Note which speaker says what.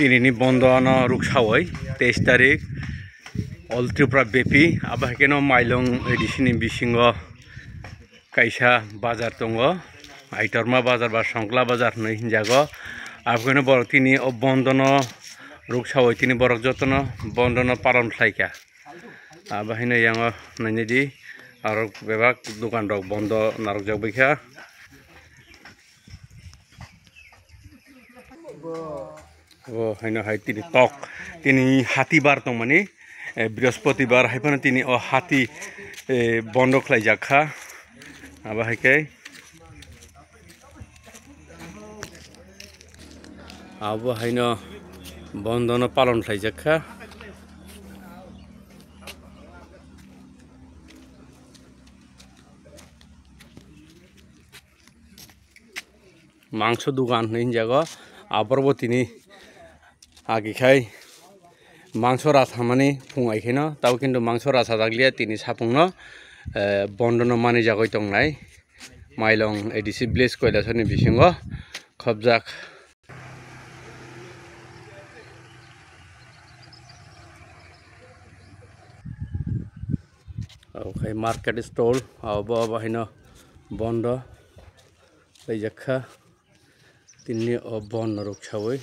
Speaker 1: Tinini Bondono Ruksawai, 23 tarik, all Tripura Bepi, Abakeno Mailong edition in Bishingo, Kaisha Bazar Tongo, Aitorma Bazar Bashankla Bazar Nahinjago, Afgano Bortini of Bondono Ruksawai, Tini Borjotono, Bondono Paron Saika, Abahina Yango Nanidi, Arok Bebak, Dukandok Bondo Narjabika. Oh, haino hai tini tok tini hati bar tong mani बृहस्पतिबार हाइफानो तिनी ओ हाती बन्द खलाय जाखा आबा हाइके आबो हाइनो बन्दनो पालन खलाय जाखा मांस दुकान नहीं जागो आबरबो तिनी आगे खाय मांस रासा माने फुङायखेनो ताव किन्तु मांस रासा दागलिया तिनी सापुंनो बन्दनो माने जागय तंनाय माइलं एडिसि ब्लेस कयलासनि बिसिंगो खबजाक ओके मार्केट स्टॉल आबो बाहिनो बन्द लैजाखा तिनी ओ बन्द रखसावै